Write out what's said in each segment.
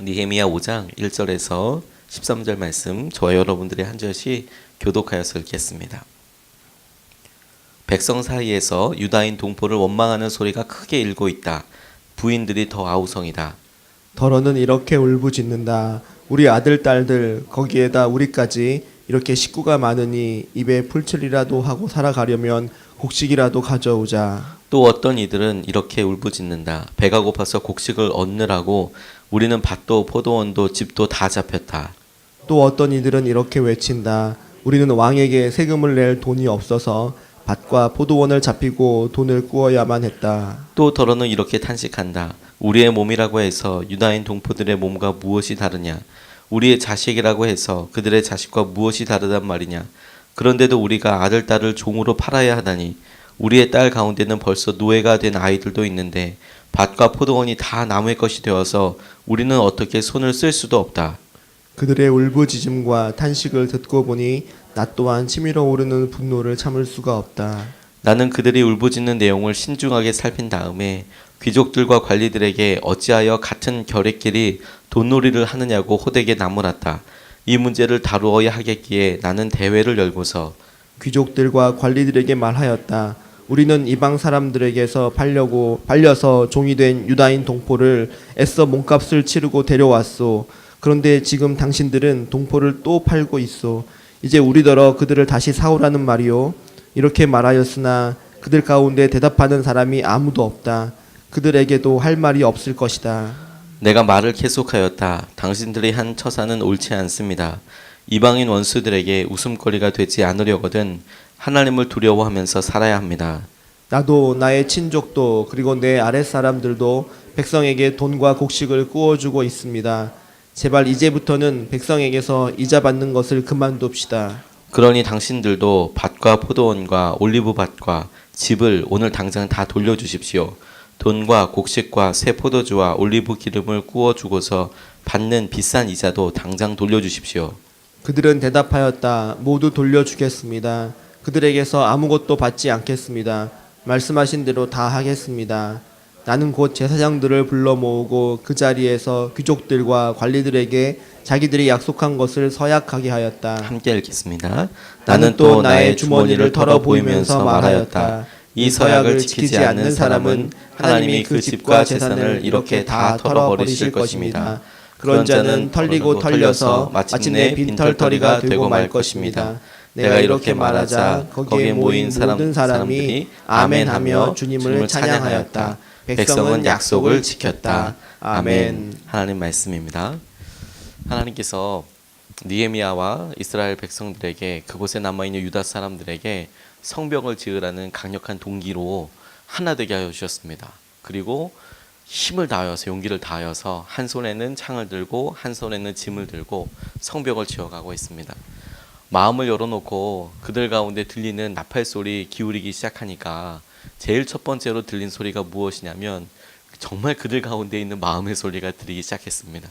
느헤미야 5장 1절에서 13절 말씀 저와 여러분들의 한 절씩 교독하여서 읽겠습니다. 백성 사이에서 유다인 동포를 원망하는 소리가 크게 일고 있다. 부인들이 더 아우성이다. 더러는 이렇게 울부짖는다. 우리 아들 딸들 거기에다 우리까지 이렇게 식구가 많으니 입에 풀칠이라도 하고 살아가려면 곡식이라도 가져오자. 또 어떤 이들은 이렇게 울부짖는다. 배가 고파서 곡식을 얻느라고 우리는 밭도 포도원도 집도 다 잡혔다. 또 어떤 이들은 이렇게 외친다. 우리는 왕에게 세금을 낼 돈이 없어서 밭과 포도원을 잡히고 돈을 꾸어야만 했다. 또 더러는 이렇게 탄식한다. 우리의 몸이라고 해서 유다인 동포들의 몸과 무엇이 다르냐? 우리의 자식이라고 해서 그들의 자식과 무엇이 다르단 말이냐? 그런데도 우리가 아들, 딸을 종으로 팔아야 하다니 우리의 딸 가운데는 벌써 노예가 된 아이들도 있는데 밭과 포도원이 다 남의 것이 되어서 우리는 어떻게 손을 쓸 수도 없다. 그들의 울부짖음과 탄식을 듣고 보니 나 또한 치밀어 오르는 분노를 참을 수가 없다. 나는 그들이 울부짖는 내용을 신중하게 살핀 다음에 귀족들과 관리들에게 어찌하여 같은 결의끼리 돈놀이를 하느냐고 호되게 나무랐다. 이 문제를 다루어야 하겠기에 나는 대회를 열고서 귀족들과 관리들에게 말하였다. 우리는 이방 사람들에게서 팔려서 종이 된 유다인 동포를 애써 몸값을 치르고 데려왔소. 그런데 지금 당신들은 동포를 또 팔고 있소. 이제 우리더러 그들을 다시 사오라는 말이오. 이렇게 말하였으나 그들 가운데 대답하는 사람이 아무도 없다. 그들에게도 할 말이 없을 것이다. 내가 말을 계속하였다. 당신들이 한 처사는 옳지 않습니다. 이방인 원수들에게 웃음거리가 되지 않으려거든 하나님을 두려워하면서 살아야 합니다. 나도 나의 친족도 그리고 내 아랫사람들도 백성에게 돈과 곡식을 구워주고 있습니다. 제발 이제부터는 백성에게서 이자 받는 것을 그만둡시다. 그러니 당신들도 밭과 포도원과 올리브밭과 집을 오늘 당장 다 돌려주십시오. 돈과 곡식과 새 포도주와 올리브 기름을 구워주고서 받는 비싼 이자도 당장 돌려주십시오. 그들은 대답하였다. 모두 돌려주겠습니다. 그들에게서 아무것도 받지 않겠습니다. 말씀하신 대로 다 하겠습니다. 나는 곧 제사장들을 불러 모으고 그 자리에서 귀족들과 관리들에게 자기들이 약속한 것을 서약하게 하였다. 함께 읽겠습니다. 나는 또 나의 주머니를 털어 보이면서 말하였다. 이 서약을 지키지 않는 사람은 하나님이 그 집과 재산을 이렇게 다 털어버리실 것입니다. 그런 자는 털리고 털려서 마침내 빈털터리가 되고 말 것입니다. 내가 이렇게 말하자 거기에 모인 모든 사람들이 아멘하며 주님을 찬양하였다. 백성은 약속을 지켰다. 아멘. 하나님 말씀입니다. 하나님께서 느헤미야와 이스라엘 백성들에게 그곳에 남아있는 유다 사람들에게 성벽을 지으라는 강력한 동기로 하나 되게 하여 주셨습니다. 그리고 힘을 다하여서 용기를 다하여서 한 손에는 창을 들고 한 손에는 짐을 들고 성벽을 지어가고 있습니다. 마음을 열어놓고 그들 가운데 들리는 나팔 소리 기울이기 시작하니까 제일 첫 번째로 들린 소리가 무엇이냐면 정말 그들 가운데 있는 마음의 소리가 들리기 시작했습니다.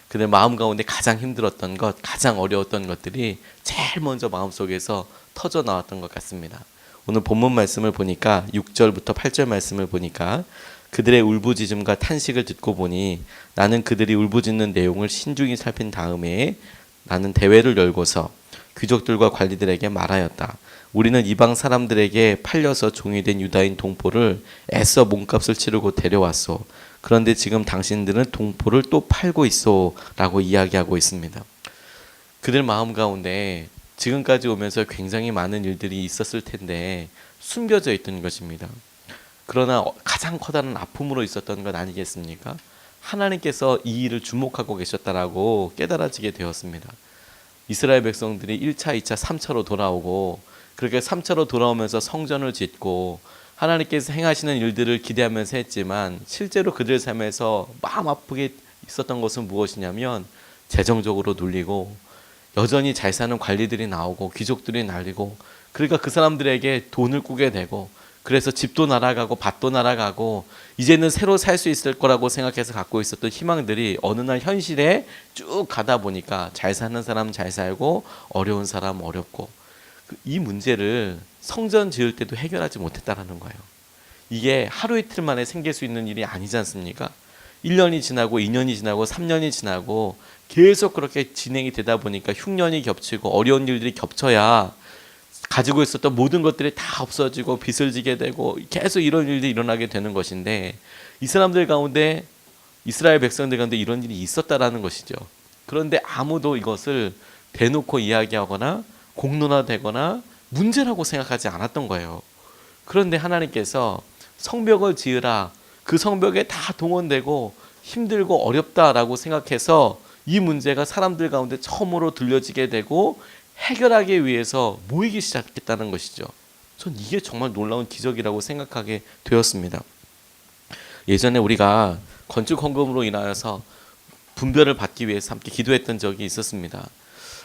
그들 마음 가운데 가장 힘들었던 것, 가장 어려웠던 것들이 제일 먼저 마음속에서 터져 나왔던 것 같습니다. 오늘 본문 말씀을 보니까 6절부터 8절 말씀을 보니까 그들의 울부짖음과 탄식을 듣고 보니 나는 그들이 울부짖는 내용을 신중히 살핀 다음에 나는 대회를 열고서 귀족들과 관리들에게 말하였다. 우리는 이방 사람들에게 팔려서 종이 된 유다인 동포를 애써 몸값을 치르고 데려왔소. 그런데 지금 당신들은 동포를 또 팔고 있어 라고 이야기하고 있습니다. 그들 마음 가운데 지금까지 오면서 굉장히 많은 일들이 있었을 텐데 숨겨져 있던 것입니다. 그러나 가장 커다란 아픔으로 있었던 것 아니겠습니까? 하나님께서 이 일을 주목하고 계셨다라고 깨달아지게 되었습니다. 이스라엘 백성들이 1차, 2차, 3차로 돌아오고 그렇게 3차로 돌아오면서 성전을 짓고 하나님께서 행하시는 일들을 기대하면서 했지만 실제로 그들 삶에서 마음 아프게 있었던 것은 무엇이냐면 재정적으로 눌리고 여전히 잘 사는 관리들이 나오고 귀족들이 날리고 그러니까 그 사람들에게 돈을 꾸게 되고 그래서 집도 날아가고 밭도 날아가고 이제는 새로 살 수 있을 거라고 생각해서 갖고 있었던 희망들이 어느 날 현실에 쭉 가다 보니까 잘 사는 사람 잘 살고 어려운 사람 어렵고 이 문제를 성전 지을 때도 해결하지 못했다라는 거예요. 이게 하루 이틀 만에 생길 수 있는 일이 아니지 않습니까? 1년이 지나고 2년이 지나고 3년이 지나고 계속 그렇게 진행이 되다 보니까 흉년이 겹치고 어려운 일들이 겹쳐야 가지고 있었던 모든 것들이 다 없어지고 빚을 지게 되고 계속 이런 일들이 일어나게 되는 것인데, 이 사람들 가운데, 이스라엘 백성들 가운데 이런 일이 있었다라는 것이죠. 그런데 아무도 이것을 대놓고 이야기하거나 공론화되거나 문제라고 생각하지 않았던 거예요. 그런데 하나님께서 성벽을 지으라, 그 성벽에 다 동원되고 힘들고 어렵다라고 생각해서 이 문제가 사람들 가운데 처음으로 들려지게 되고 해결하기 위해서 모이기 시작했다는 것이죠. 전 이게 정말 놀라운 기적이라고 생각하게 되었습니다. 예전에 우리가 건축 헌금으로 인하여서 분별을 받기 위해서 함께 기도했던 적이 있었습니다.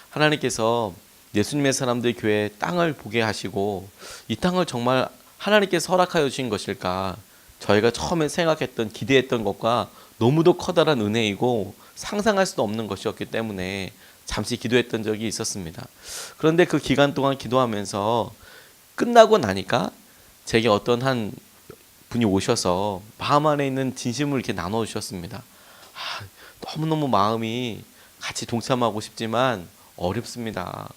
하나님께서 예수님의 사람들 교회에 땅을 보게 하시고 이 땅을 정말 하나님께서 허락하여 주신 것일까? 저희가 처음에 생각했던 기대했던 것과 너무도 커다란 은혜이고 상상할 수도 없는 것이었기 때문에 잠시 기도했던 적이 있었습니다. 그런데 그 기간 동안 기도하면서 끝나고 나니까 제게 어떤 한 분이 오셔서 마음 안에 있는 진심을 이렇게 나눠주셨습니다. 너무너무 마음이 같이 동참하고 싶지만 어렵습니다.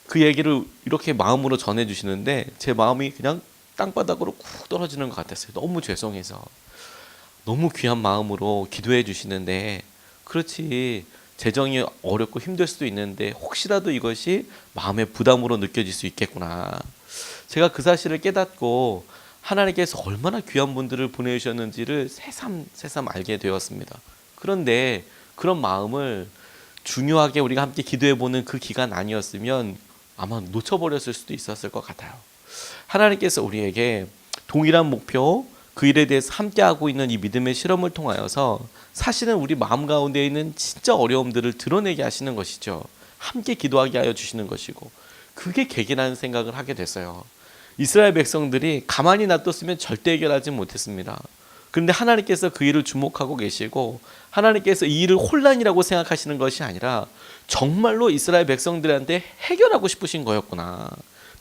그 얘기를 이렇게 마음으로 전해주시는데 제 마음이 그냥 땅바닥으로 쿡 떨어지는 것 같았어요. 너무 죄송해서. 너무 귀한 마음으로 기도해 주시는데, 그렇지, 재정이 어렵고 힘들 수도 있는데 혹시라도 이것이 마음의 부담으로 느껴질 수 있겠구나. 제가 그 사실을 깨닫고 하나님께서 얼마나 귀한 분들을 보내주셨는지를 새삼 알게 되었습니다. 그런데 그런 마음을 중요하게 우리가 함께 기도해보는 그 기간 아니었으면 아마 놓쳐버렸을 수도 있었을 것 같아요. 하나님께서 우리에게 동일한 목표, 그 일에 대해서 함께하고 있는 이 믿음의 실험을 통하여서 사실은 우리 마음 가운데 있는 진짜 어려움들을 드러내게 하시는 것이죠. 함께 기도하게 하여 주시는 것이고, 그게 계기라는 생각을 하게 됐어요. 이스라엘 백성들이 가만히 놔뒀으면 절대 해결하지 못했습니다. 그런데 하나님께서 그 일을 주목하고 계시고, 하나님께서 이 일을 혼란이라고 생각하시는 것이 아니라 정말로 이스라엘 백성들한테 해결하고 싶으신 거였구나,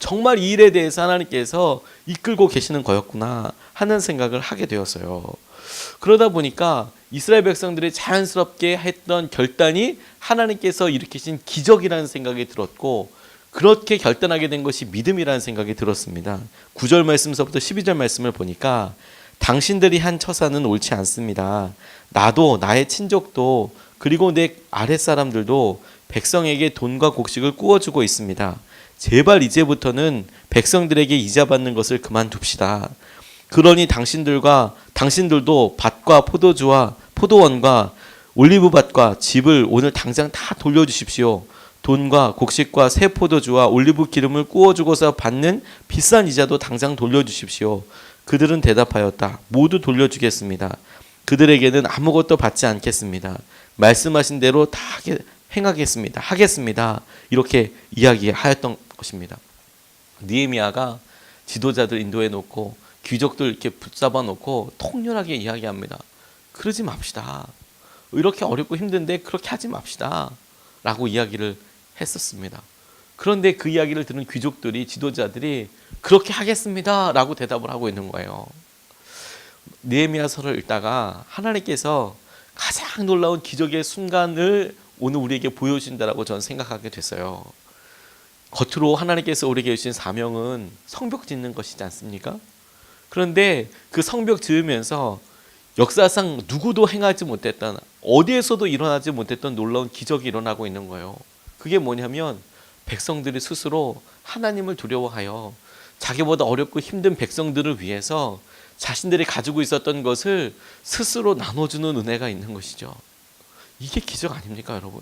정말 이 일에 대해서 하나님께서 이끌고 계시는 거였구나 하는 생각을 하게 되었어요. 그러다 보니까 이스라엘 백성들이 자연스럽게 했던 결단이 하나님께서 일으키신 기적이라는 생각이 들었고, 그렇게 결단하게 된 것이 믿음이라는 생각이 들었습니다. 9절 말씀서부터 12절 말씀을 보니까 당신들이 한 처사는 옳지 않습니다. 나도 나의 친족도 그리고 내 아랫사람들도 백성에게 돈과 곡식을 구워주고 있습니다. 제발 이제부터는 백성들에게 이자 받는 것을 그만둡시다. 그러니 당신들도 밭과 포도주와 포도원과 올리브밭과 집을 오늘 당장 다 돌려주십시오. 돈과 곡식과 새 포도주와 올리브 기름을 구워주고서 받는 비싼 이자도 당장 돌려주십시오. 그들은 대답하였다. 모두 돌려주겠습니다. 그들에게는 아무것도 받지 않겠습니다. 말씀하신 대로 다 하겠습니다. 이렇게 이야기하였던 것입니다. 느헤미야가 지도자들 인도해 놓고 귀족들 이렇게 붙잡아 놓고 통렬하게 이야기합니다. 그러지 맙시다. 이렇게 어렵고 힘든데 그렇게 하지 맙시다 라고 이야기를 했었습니다. 그런데 그 이야기를 들은 귀족들이, 지도자들이 그렇게 하겠습니다 라고 대답을 하고 있는 거예요. 느헤미야서를 읽다가 하나님께서 가장 놀라운 기적의 순간을 오늘 우리에게 보여주신다라고 저는 생각하게 됐어요. 겉으로 하나님께서 우리에게 주신 사명은 성벽 짓는 것이지 않습니까? 그런데 그 성벽 지으면서 역사상 누구도 행하지 못했던, 어디에서도 일어나지 못했던 놀라운 기적이 일어나고 있는 거예요. 그게 뭐냐면 백성들이 스스로 하나님을 두려워하여 자기보다 어렵고 힘든 백성들을 위해서 자신들이 가지고 있었던 것을 스스로 나눠주는 은혜가 있는 것이죠. 이게 기적 아닙니까, 여러분?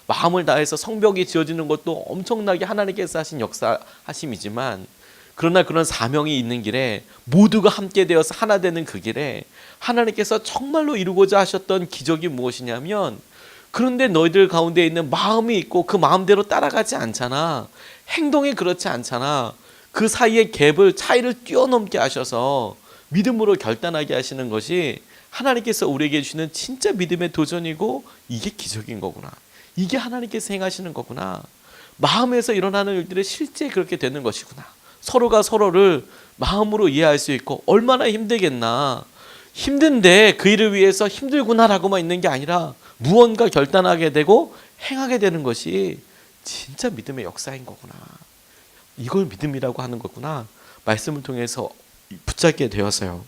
마음을 다해서 성벽이 지어지는 것도 엄청나게 하나님께서 하신 역사하심이지만, 그러나 그런 사명이 있는 길에 모두가 함께 되어서 하나 되는 그 길에 하나님께서 정말로 이루고자 하셨던 기적이 무엇이냐면, 그런데 너희들 가운데 있는 마음이 있고 그 마음대로 따라가지 않잖아. 행동이 그렇지 않잖아. 그 사이의 갭을, 차이를 뛰어넘게 하셔서 믿음으로 결단하게 하시는 것이 하나님께서 우리에게 주시는 진짜 믿음의 도전이고, 이게 기적인 거구나. 이게 하나님께서 행하시는 거구나. 마음에서 일어나는 일들이 실제 그렇게 되는 것이구나. 서로가 서로를 마음으로 이해할 수 있고 얼마나 힘들겠나. 힘든데 그 일을 위해서 힘들구나라고만 있는 게 아니라 무언가 결단하게 되고 행하게 되는 것이 진짜 믿음의 역사인 거구나. 이걸 믿음이라고 하는 거구나. 말씀을 통해서 붙잡게 되었어요.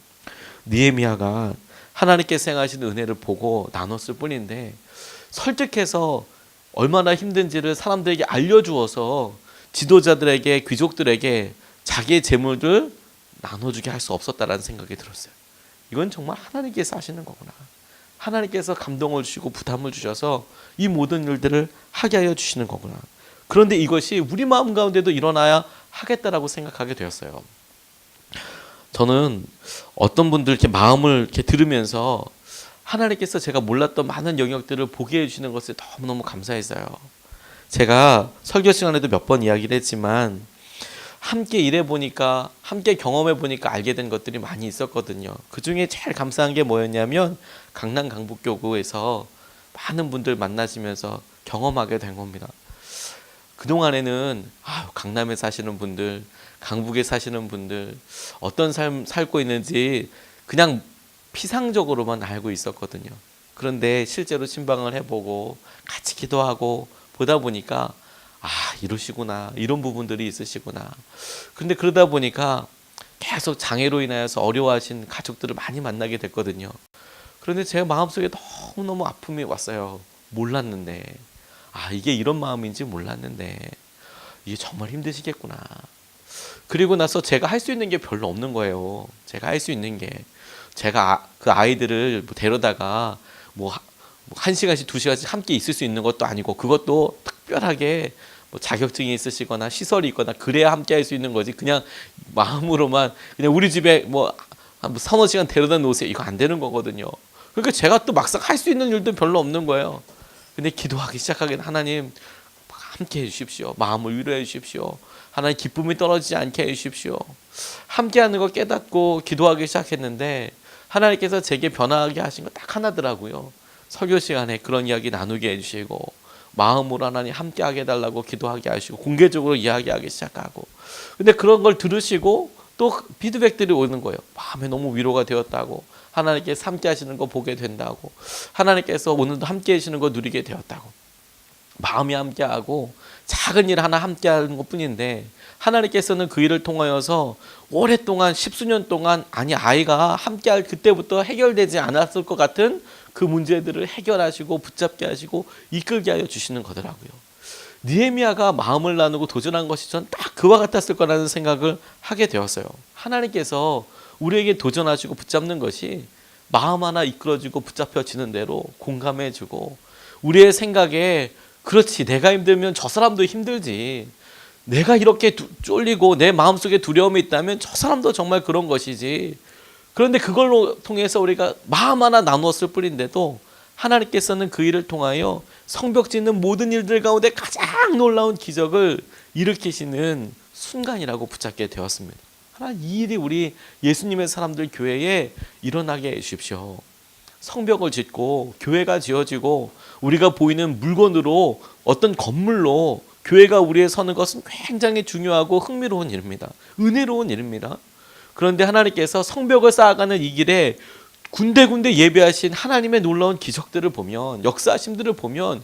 느헤미야가 하나님께서 행하신 은혜를 보고 나눴을 뿐인데 설득해서 얼마나 힘든지를 사람들에게 알려주어서 지도자들에게 귀족들에게 자기의 재물을 나눠주게 할 수 없었다라는 생각이 들었어요. 이건 정말 하나님께서 하시는 거구나. 하나님께서 감동을 주시고 부담을 주셔서 이 모든 일들을 하게 하여 주시는 거구나. 그런데 이것이 우리 마음 가운데도 일어나야 하겠다라고 생각하게 되었어요. 저는 어떤 분들 이렇게 마음을 이렇게 들으면서 하나님께서 제가 몰랐던 많은 영역들을 보게 해주시는 것을 너무너무 감사했어요. 제가 설교 시간에도 몇 번 이야기를 했지만 함께 일해보니까 함께 경험해보니까 알게 된 것들이 많이 있었거든요. 그 중에 제일 감사한 게 뭐였냐면 강남 강북교구에서 많은 분들 만나시면서 경험하게 된 겁니다. 그동안에는 강남에 사시는 분들, 강북에 사시는 분들 어떤 삶 살고 있는지 그냥 피상적으로만 알고 있었거든요. 그런데 실제로 신방을 해보고 같이 기도하고 보다 보니까 이러시구나, 이런 부분들이 있으시구나. 그런데 그러다 보니까 계속 장애로 인하여서 어려워하신 가족들을 많이 만나게 됐거든요. 그런데 제 마음속에 너무너무 아픔이 왔어요. 몰랐는데 이게 이런 마음인지 몰랐는데 이게 정말 힘드시겠구나. 그리고 나서 제가 할 수 있는 게 별로 없는 거예요. 제가 할 수 있는 게 제가 그 아이들을 데려다가 뭐 1시간씩 2시간씩 함께 있을 수 있는 것도 아니고 그것도 특별하게 자격증이 있으시거나 시설이 있거나 그래야 함께 할 수 있는 거지. 그냥 마음으로만 그냥 우리 집에 한 서너 시간 데려다 놓으세요. 이거 안 되는 거거든요. 그러니까 제가 또 막상 할 수 있는 일도 별로 없는 거예요. 근데 기도하기 시작하기는 하나님 함께 해주십시오. 마음을 위로해 주십시오. 하나님 기쁨이 떨어지지 않게 해주십시오. 함께하는 거 깨닫고 기도하기 시작했는데 하나님께서 제게 변화하게 하신 거 딱 하나더라고요. 설교 시간에 그런 이야기 나누게 해주시고 마음으로 하나님 함께하게 해달라고 기도하게 하시고 공개적으로 이야기하기 시작하고 근데 그런 걸 들으시고 또 피드백들이 오는 거예요. 마음에 너무 위로가 되었다고 하나님께서 함께 하시는 거 보게 된다고 하나님께서 오늘도 함께 하시는 거 누리게 되었다고 마음이 함께하고 작은 일 하나 함께하는 것 뿐인데 하나님께서는 그 일을 통하여서 오랫동안 10수년 동안 아이가 함께할 그때부터 해결되지 않았을 것 같은 그 문제들을 해결하시고 붙잡게 하시고 이끌게 하여 주시는 거더라고요. 느헤미야가 마음을 나누고 도전한 것이 전 딱 그와 같았을 거라는 생각을 하게 되었어요. 하나님께서 우리에게 도전하시고 붙잡는 것이 마음 하나 이끌어지고 붙잡혀지는 대로 공감해주고 우리의 생각에 그렇지 내가 힘들면 저 사람도 힘들지 내가 이렇게 쫄리고 내 마음속에 두려움이 있다면 저 사람도 정말 그런 것이지 그런데 그걸로 통해서 우리가 마음 하나 나누었을 뿐인데도 하나님께서는 그 일을 통하여 성벽 짓는 모든 일들 가운데 가장 놀라운 기적을 일으키시는 순간이라고 붙잡게 되었습니다. 하나님 이 일이 우리 예수님의 사람들 교회에 일어나게 해주십시오. 성벽을 짓고 교회가 지어지고 우리가 보이는 물건으로 어떤 건물로 교회가 우리의 서는 것은 굉장히 중요하고 흥미로운 일입니다. 은혜로운 일입니다. 그런데 하나님께서 성벽을 쌓아가는 이 길에 군데군데 예배하신 하나님의 놀라운 기적들을 보면 역사하심들을 보면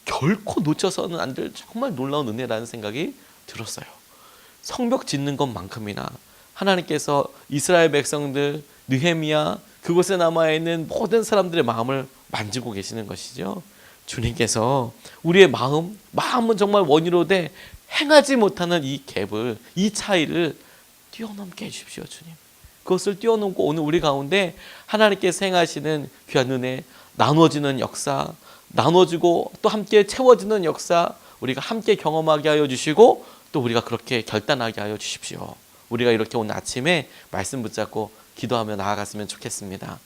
결코 놓쳐서는 안 될 정말 놀라운 은혜라는 생각이 들었어요. 성벽 짓는 것만큼이나 하나님께서 이스라엘 백성들 느헤미야 그곳에 남아있는 모든 사람들의 마음을 만지고 계시는 것이죠. 주님께서 우리의 마음은 정말 원이로 돼 행하지 못하는 이 갭을 이 차이를 뛰어넘게 해주십시오. 주님 그것을 뛰어넘고 오늘 우리 가운데 하나님께서 행하시는 귀한 은혜 나눠지는 역사 나눠지고 또 함께 채워지는 역사 우리가 함께 경험하게 하여 주시고 또 우리가 그렇게 결단하게 하여 주십시오. 우리가 이렇게 오늘 아침에 말씀 붙잡고 기도하며 나아갔으면 좋겠습니다.